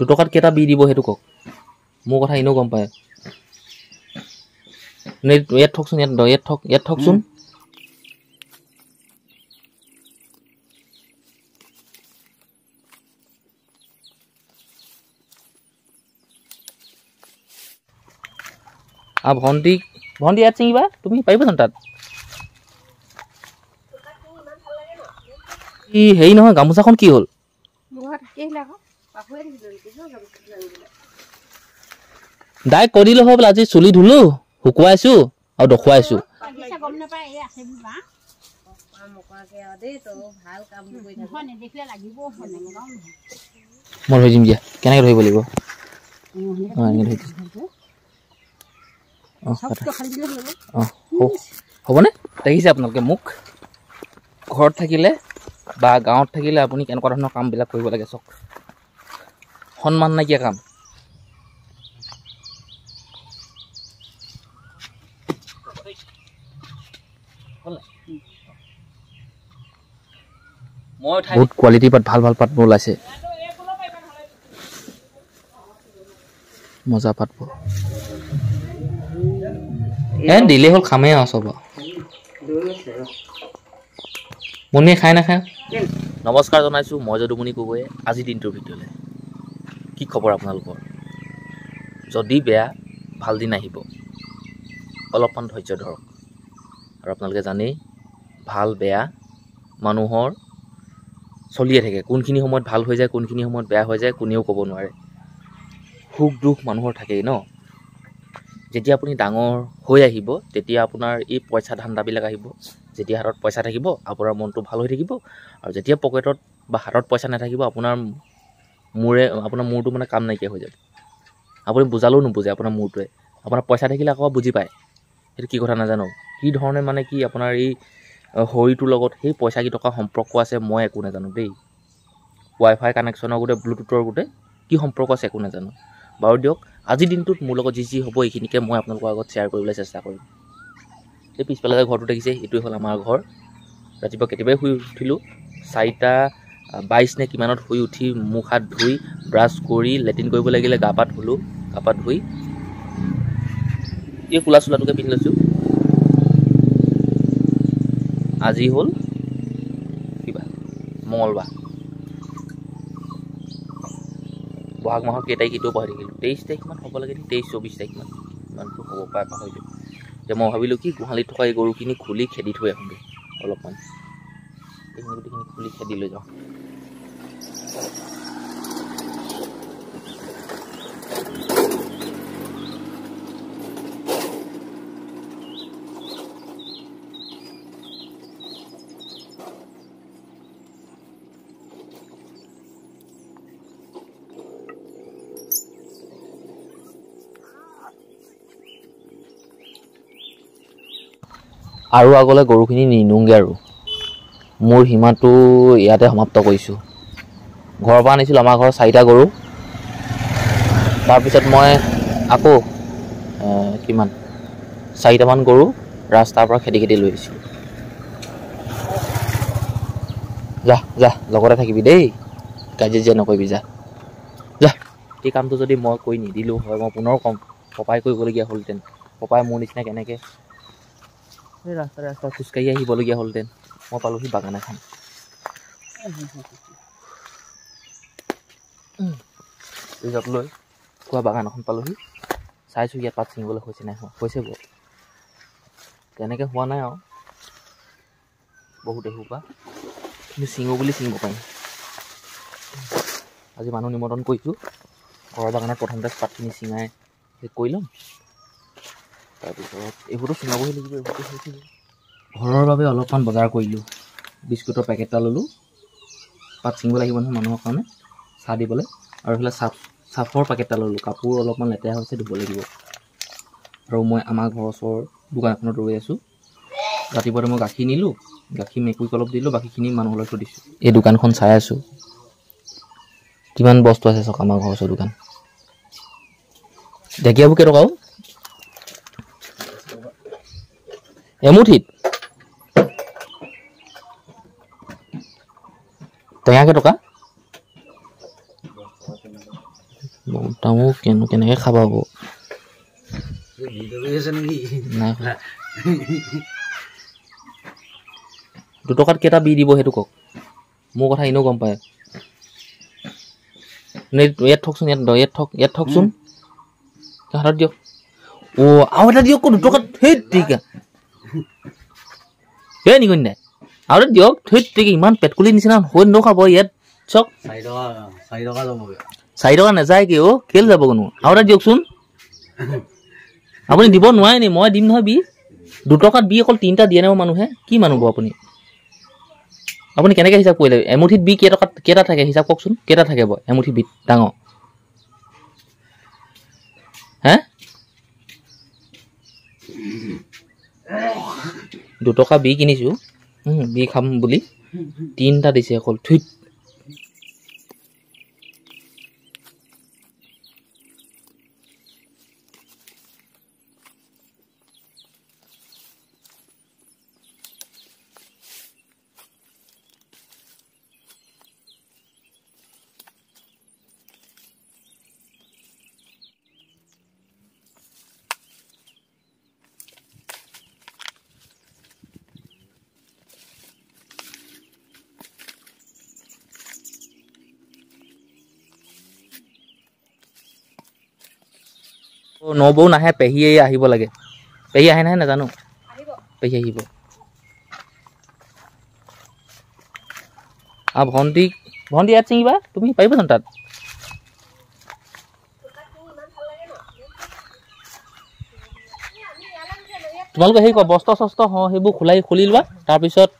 2 টকাত কেইটা বি দিব সেইটো কওক মোৰ কথা এনেও গম পায় ইয়াত থকচোন ইয়াত থকচোন ভণ্টি ইয়াত ছিঙিবা তুমি পাৰিবাচোন তাত কি হেৰি নহয় গামোচাখন কি হ'ল ডাইৰেক্ট কৈ দিলোঁ হয় বোলে আজি চুলি ধুলো শুকুৱাইছো আৰু দেখুৱাইছো মই ধৰি দিম দিয়া কেনেকৈ ধৰিব লাগিব হ'বনে দেখিছে আপোনালোকে মোক ঘৰত থাকিলে বা গাঁৱত থাকিলে আপুনি কেনেকুৱা ধৰণৰ কামবিলাক কৰিব লাগে চাওক সন্মান নাইকিয়া কাম বহুত কোৱালিটি পাত ভাল পাতবোৰ ওলাইছে মজা পাতবোৰ দিলে হ'ল খামেই আৰু চব মুনিয়ে খাই নাখায় নমস্কাৰ জনাইছোঁ মই যদুমণি গগৈয়ে আজিৰ দিনটোৰ ভিতৰলৈ কি খবৰ আপোনালোকৰ যদি বেয়া ভাল দিন আহিব অলপমান ধৈৰ্য ধৰক আৰু আপোনালোকে জানেই ভাল বেয়া মানুহৰ চলিয়ে থাকে কোনখিনি সময়ত ভাল হৈ যায় কোনখিনি সময়ত বেয়া হৈ যায় কোনেও ক'ব নোৱাৰে সুখ দুখ মানুহৰ থাকেই ন যেতিয়া আপুনি ডাঙৰ হৈ আহিব তেতিয়া আপোনাৰ এই পইচা ধান্দাবিলাক আহিব যেতিয়া হাতত পইচা থাকিব আপোনাৰ মনটো ভাল হৈ থাকিব আৰু যেতিয়া পকেটত বা হাতত পইচা নাথাকিব আপোনাৰ মূৰটো মানে কাম নাইকিয়া হৈ যাব আপুনি বুজালেও নুবুজে আপোনাৰ মূৰটোৱে আপোনাৰ পইচা থাকিলে আকৌ বুজি পায় সেইটো কি কথা নাজানো কি ধৰণে মানে কি আপোনাৰ এই শৰীৰটোৰ লগত সেই পইচা কেইটকা সম্পৰ্ক আছে মই একো নাজানো দেই ৱাইফাই কানেকশ্যনৰ গোটেই ব্লুটুথৰ গোটেই কি সম্পৰ্ক আছে একো নাজানো বাৰু দিয়ক আজিৰ দিনটোত মোৰ লগত যি হ'ব এইখিনিকে মই আপোনালোকৰ আগত শ্বেয়াৰ কৰিবলৈ চেষ্টা কৰিম এই পিছফালে যে ঘৰটো দেখিছে এইটোৱে হ'ল আমাৰ ঘৰ ৰাতিপুৱা কেতিয়াবাই শুই উঠিলোঁ 4:22 নে কিমানত শুই উঠি মুখ হাত ধুই ব্ৰাছ কৰি লেট্ৰিন কৰিব লাগিলে গা পা ধুলোঁ গা পা ধুই এই কোলা চোলাটোকে পিন্ধি লৈছোঁ আজি হ'ল কিবা মঙলবাৰ বহাগ মাহৰ কেই তাৰিখ এইটোও পাহৰি থাকিলোঁ 23 তাৰিখমান হ'ব লাগে 23-24 তাৰিখমান ইমানটো হ'ব পাৰে পাহৰিলোঁ এতিয়া মই ভাবিলোঁ কি গোহালিত থকা এই গৰুখিনি খুলি খেদি থৈ আহোঁগৈ অলপমান এইখিনি গোটেইখিনি খুলি খেদি লৈ যাওঁ আৰু আগলৈ গৰুখিনি নিনোংগে আৰু মোৰ সীমাটো ইয়াতে সমাপ্ত কৰিছোঁ ঘৰৰ পৰা আনিছিলোঁ আমাৰ ঘৰৰ 4টা গৰু তাৰপিছত মই আকৌ কিমান 4টামান গৰু ৰাস্তাৰ পৰা খেদি লৈ আহিছিলোঁ যা লগতে থাকিবি দেই কাজিয়া নকৰিবি যা এই কামটো যদি মই কৰি নিদিলোঁ হয় মই পুনৰ কম পপাই কৰিবলগীয়া হ'লহেঁতেন পপাই মোৰ নিচিনা কেনেকৈ এই ৰাস্তা খোজকাঢ়ি আহিবলগীয়া হ'লহেঁতেন মই পালোঁহি বাগান এখন ৰিজৰ্ট লৈ খোৱা বাগান এখন পালোঁহি চাইছোঁ ইয়াত পাত ছিঙিবলৈ হৈছে নাই হৈছে গৈ তেনেকৈ হোৱা নাই আৰু বহুত এসোপা কিন্তু ছিঙো বুলি ছিঙিব পাৰিম আজি মানুহ নিমন্ত্ৰণ কৰিছোঁ ঘৰৰ বাগানত প্ৰথমতে পাতখিনি ছিঙাই শেষ কৰি ল'ম তাৰপিছত এইবোৰতো ছিঙাবহি লাগিব এইবোৰতো হৈছিল ঘৰৰ বাবে অলপমান বজাৰ কৰিলোঁ বিস্কুটৰ পেকেট এটা ল'লোঁ পাত ছিঙিব লাগিব নহয় মানুহৰ কাৰণে চাহ দিবলৈ আৰু এইফালে চাফৰ পেকেট এটা ল'লোঁ কাপোৰ অলপমান লেতেৰা হৈছে ধুব লাগিব আৰু মই আমাৰ ঘৰৰ ওচৰৰ দোকান এখনত ৰৈ আছোঁ ৰাতিপুৱাতে মই গাখীৰ নিলোঁ গাখীৰ মেকুৰীক অলপ দিলোঁ বাকীখিনি মানুহলৈ থৈ দিছোঁ এই দোকানখন চাই আছোঁ কিমান বস্তু আছে চাওক আমাৰ ঘৰৰ ওচৰৰ দোকান ঢেকীয়াবোৰ কেইটকাও এমুঠিত টেঙা কেইটকা তামোক কেনেকৈ খাবা হ'ব নাই 2 টকাত কেইটা বি দিব সেইটো কওক মোৰ কথা এনেও গম পায় ইয়াত থকচোন ইয়াত থকচোন হাতত দিয়ক আৰু এটা দিয়ক 2 টকাত সেই ঠিক এই নিগনি নাই আৰু দিয়ক থৈ ইমান পেটকুলি নিচিনা হৈ নখাব ইয়াত চক 4 টকা নাযায় কি কেলে যাব কোনো আৰু এটা দিয়কচোন আপুনি দিব নোৱাৰে নি মই দিম নহয় বি 2 টকাত বি অকল 3টা দিয়ে নাই মানুহে কি মানুহ আপুনি আপুনি কেনেকৈ হিচাপ কৰিলে এমুঠিত বি কেইটা থাকে হিচাপ কওকচোন কেইটা থাকে এমুঠি বিত ডাঙৰ হে 2 টকা বি কিনিছোঁ বি খাম বুলি 3টা দিছে অকল থুইত নবৌ নাহে পেহী আহিব লাগে পেহী আহে নাহে নাজানো পেহী আহিব ভণ্টি ইয়াত ছিঙিবা তুমি পাৰিবাচোন তাত তোমালোকে হেৰি বস্ত্ৰ চস্ত্ৰ সেইবোৰ খুলি লোৱা তাৰপিছত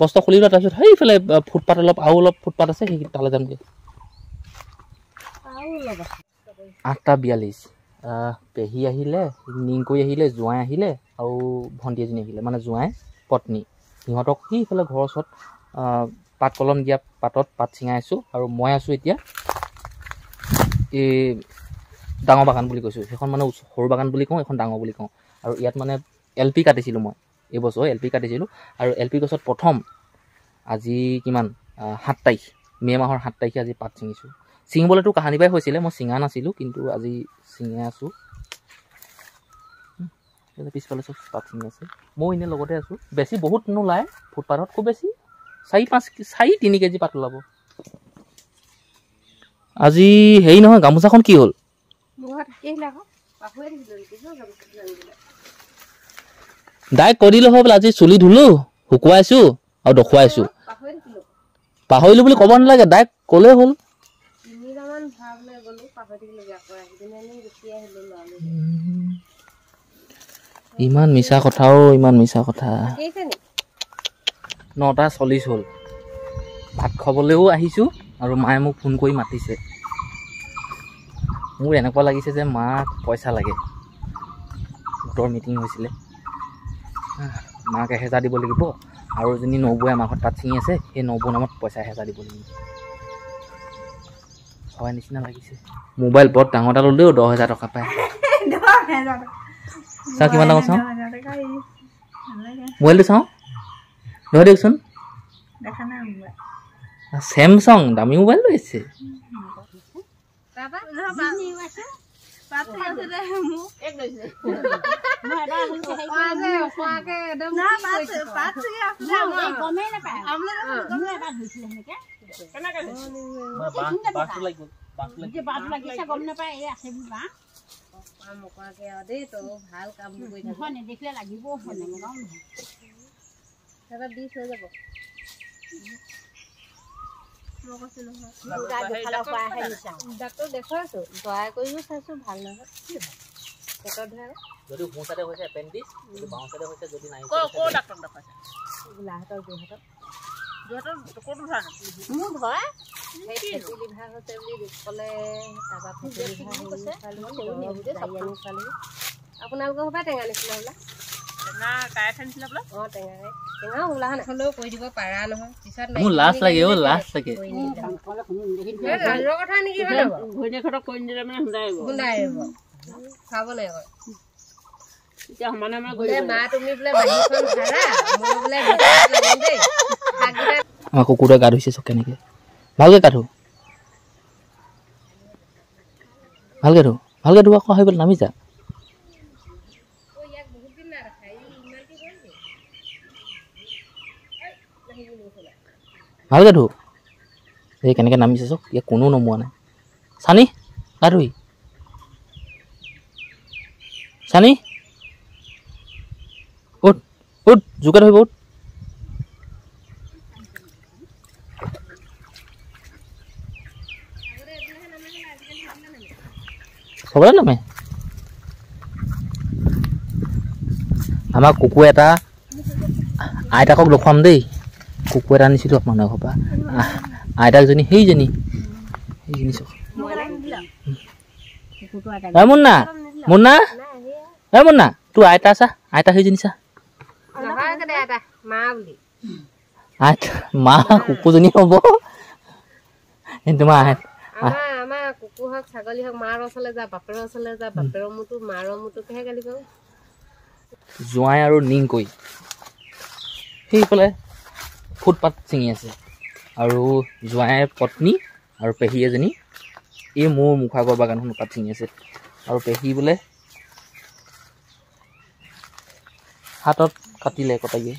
বস্ত্ৰ খুলি লোৱা তাৰপিছত সেইফালে ফুটপাথ আৰু অলপ ফুটপাথ আছে সেই তালৈ যামগৈ 8:42 পেহী আহিলে নিংকৈ আহিলে জোঁৱাই আহিলে আৰু ভণ্টি এজনী আহিলে মানে জোঁৱাই পত্নী সিহঁতক সেইফালে ঘৰৰ ওচৰত পাত কলম দিয়া পাত ছিঙাই আছোঁ আৰু মই আছোঁ এতিয়া এই ডাঙৰ বাগান বুলি কৈছোঁ সেইখন মানে সৰু বাগান বুলি কওঁ এখন ডাঙৰ বুলি কওঁ আৰু ইয়াত মানে LP কাটিছিলোঁ মই এইবছৰ LP কাটিছিলোঁ আৰু LP গছত প্ৰথম আজি কিমান 7 তাৰিখ মে' মাহৰ 7 তাৰিখে আজি পাত ছিঙিছোঁ ছিঙিবলৈতো কাহানি পাই হৈছিলে মই ছিঙা নাছিলোঁ কিন্তু আজি ছিঙি আছোঁ পিছফালে চব পাত ছিঙি আছে মই এনেই লগতে আছোঁ বেছি বহুত নোলায় ফুটপাথত খুব বেছি 4-3 কেজি পাত ওলাব আজি হেৰি নহয় গামোচাখন কি হ'ল ডাইৰেক্ট কৈ দিলোঁ হয় বোলে আজি চুলি ধুলোঁ শুকুৱাইছোঁ আৰু দেখুৱাইছোঁ পাহৰিলোঁ বুলি ক'ব নালাগে ডাইৰেক্ট ক'লেই হ'ল ইমান মিছা কথাও ইমান মিছা কথা 9:40 হ'ল ভাত খাবলৈও আহিছোঁ আৰু মায়ে মোক ফোন কৰি মাতিছে মোৰ এনেকুৱা লাগিছে যে মাক পইচা লাগে গোটৰ মিটিং হৈছিলে মাক 1000 দিব লাগিব আৰু এজনী নবৌৱে আমাৰ ঘৰত পাত ছিঙি আছে সেই নবৌ নামত পইচা 1000 দিব লাগিব হয় নিচিনা লাগিছে মোবাইল বৰ ডাঙৰ এটা ল'লেও 10,000 টকা পায় চাওঁ কিমান ডাঙৰ চাওঁ মোবাইলটো চাওঁ নহয় দিয়কচোন চেমচাং দামী মোবাইল লৈছে ডাক্তৰ দেখুৱাইছো দয়া কৰিও চাইছো ভাল নহয় যদি সোঁ চাইডে হৈছে এপেণ্ডিক্স যদি বাওঁ চাইডে হৈছে যদি নাই ক'ৰ ডাক্তৰ দেখাইছে গোলাঘাটৰ যোৰহাটত ক'ত ধৰা মোৰ ধৰা ফেটি লিভাৰ হৈছে বুলি ক'লে তাৰপৰা ফেটি লিভাৰ আপোনালোকৰ পৰা টেঙা নিছিলে বোলা টেঙা কাই খাইছিলে বোলা টেঙা ওলা হ'লেও কৈ দিব পাৰা নহয় পিছত মোৰ লাজ লাগে লাজ লাগে কথা নেকি ঘৈণীয়েকহঁতক কৈ নিদিলে মানে খুন্দাই আহিব খাব লাগিব এতিয়া সমানে মা তুমি বোলে বাহিৰখন ভাড়া মই বোলে দেই আমাৰ কুকুৰে গা ধুইছে চব কেনেকৈ ভালকৈ গা ধু ভালকৈ ধু আকৌ হৈ গ'ল নামি যা ভালকৈ ধু এই কেনেকৈ নামিছে চাওক ইয়াত কোনো নমোৱা নাই চানি গা ধুই চানি উঠ জোকে ধৰিব উঠ সবলে নামে আমাৰ কুকুৰ এটা আইতাকক দেখুৱাম দেই কুকুৰ এটা আনিছিলোঁ আপোনাৰ ঘৰৰ পৰা আইতাকজনী সেইজনী চাওক মুন্না তোৰ আইতা চা আইতা সেইজনী চা আইতা মা কুকুৰজনী হ'ব তোমাৰ আমাৰ কুকুৰ হওক ছাগলী হওক মাৰ ওচৰলৈ যা বাপেৰৰ ওচৰলৈ যা বাপেৰৰ মূৰটো মাৰৰ মূৰটোকেহে গালি পাওঁ জোঁৱাই আৰু নিংকৈ সেইফালে ফুটপাত ছিঙি আছে আৰু জোঁৱাইৰ পত্নী আৰু পেহী এজনী এই মোৰ মুখাগৰ বাগানখন পাত ছিঙি আছে আৰু পেহী বোলে হাতত কাটিলে কটাইয়ে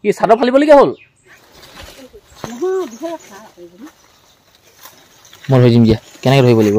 কি চাদৰ ফালিবলগীয়া হ'ল মই ধৰি দিম দিয়া কেনেকৈ ধৰিব লাগিব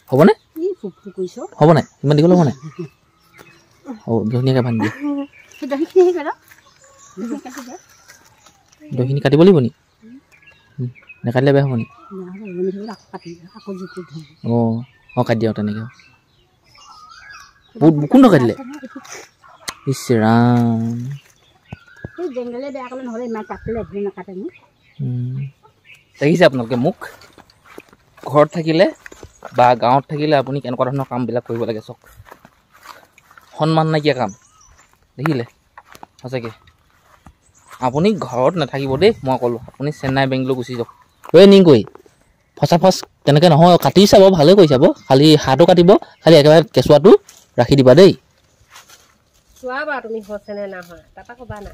হ'বনে হ'ব নাই ইমান দীঘল হ'ব নাই হ'ব ধুনীয়াকৈ বান্ধি দিয়া দহিখিনি কাটিব লাগিব নি নেকাটিলে বেয়া হ'ব নি অঁ কাটি দিয়া তেনেকৈ কোনটো কাটিলে ইছ ৰাম দেখিছে আপোনালোকে মোক ঘৰত থাকিলে বা গাঁৱত থাকিলে আপুনি কেনেকুৱা ধৰণৰ কামবিলাক কৰিব লাগে চাওক সন্মান নাইকিয়া কাম দেখিলে সঁচাকৈ আপুনি ঘৰত নাথাকিব দেই মই ক'লোঁ আপুনি চেন্নাই বেংগলোৰ গুচি যাওক এই নিংকৈ ফচা ফচ তেনেকৈ নহয় কাটি চাব ভালে কৰি চাব খালি হাতো কাটিব খালি একেবাৰে কেঁচুৱাটো ৰাখি দিবা দেই চোৱাবা তুমি হৈছেনে নহয় তাৰপৰা ক'বা না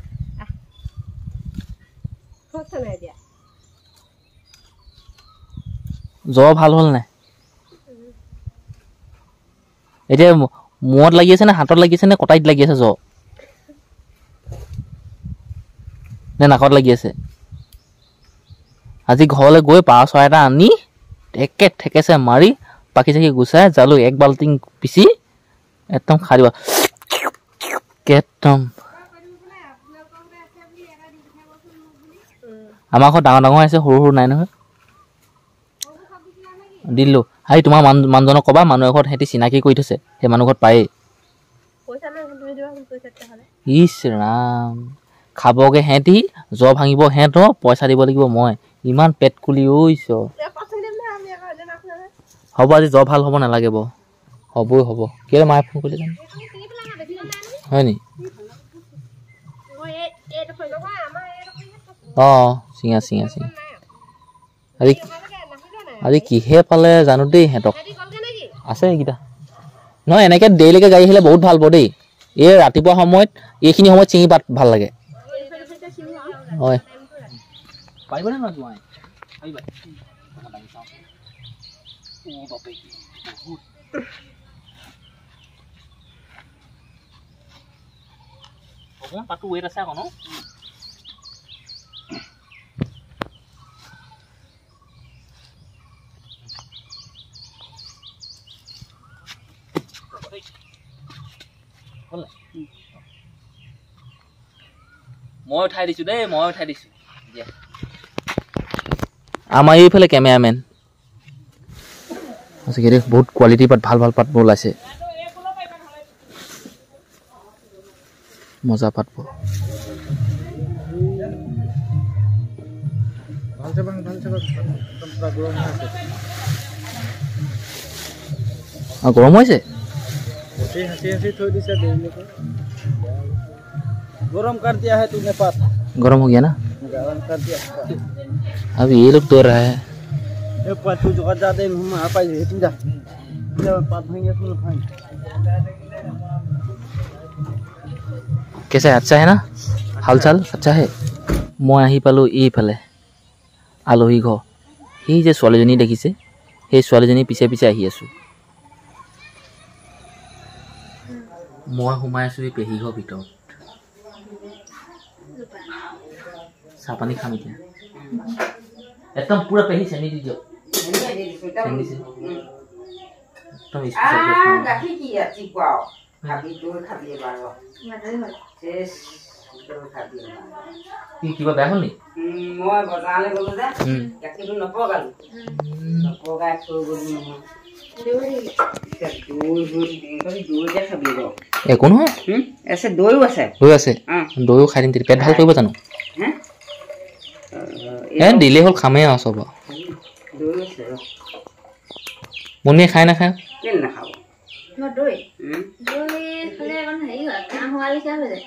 হৈছে নাই এতিয়া জ্বৰ ভাল হ'ল নাই এতিয়া মূৰত লাগি আছে নে হাতত লাগি আছে নে কটাইত লাগি আছে জ্বৰ নে নাকত লাগি আছে আজি ঘৰলৈ গৈ পাৰ চৰাই এটা আনি ঠেকেচে মাৰি পাখি চাখি গুচাই জালুক এক বাল্টিং পিচি একদম খাই দিবা একদম আমাৰ ঘৰত ডাঙৰ ডাঙৰ আছে সৰু সৰু নাই নহয় দিলোঁ হাই তোমাৰ মানুহজনক ক'বা মানুহ এঘৰত সিহঁতি চিনাকি কৰি থৈছে সেই মানুহ ঘৰত পায়েই ইছ ৰাম খাবগৈ সিহঁতি জ্বৰ ভাঙিব সিহঁতৰ পইচা দিব লাগিব মই ইমান পেট কুলি ঐছ হ'ব আজি জ্বৰ ভাল হ'ব নালাগে বাৰু হ'বই হ'ব কেলৈ মায়ে ফোন কৰিলে জানো হয় নি অঁ চিঙা আজি কিহে পালে জানো দেই সিহঁতক আছে এইকেইটা নহয় এনেকৈ দেৰিলৈকে গাড়ী আহিলে বহুত ভাল পাব দেই এই ৰাতিপুৱা সময়ত এইখিনি সময়ত চিঙি পাত ভাল লাগে হয় পাৰিবনে নহয় জোঁৱাই অকণমান পাতটো ৱেট আছে আকৌ ন মই উঠাই দিছোঁ দেই আমাৰ এইফালে কেমেৰামেন সঁচাকৈ দেই বহুত কোৱালিটি পাত ভাল পাতবোৰ ওলাইছে মজা পাতবোৰ গৰম হৈছে गरम कर दिया है तूने पात गरम हो गया ना गरम कर दिया अब ये लोग तोड़ रहा है ये पात तू जो ज्यादा हम आ पाई है तू जा पात भांगे तू भांग कैसा है अच्छा है ना हालचाल अच्छा है মই আহি পালোঁ এইফালে আলহী ঘৰ। সেই যে ছোৱালীজনী দেখিছে, সেই ছোৱালীজনী পিছে পিছে আহি আছোঁ। মই সোমাই আছোঁ এই পেহী ঘৰ ভিতৰত। চাহপানী খাম এতিয়া। একদম পুৰা পেহী চেনি দি দিয়ক। চেনি দিছে একদম কিবা বেয়া হ'ল নি? মই বজাৰলৈ গলো যে গাখীৰটো নপগালো নপগাই থৈ গলো নহয়। একো নহয়, দৈও আছে। দৈ আছে, দৈও খাই দিম। পেট ভাল কৰিব জানো? দিলেই হ'ল, খামেই আৰু চব। মুনিয়ে খাই নাখায়? নাখাব দৈ খালে হেৰি হয়, কাহ হোৱা লেখীয়া হৈ যায়।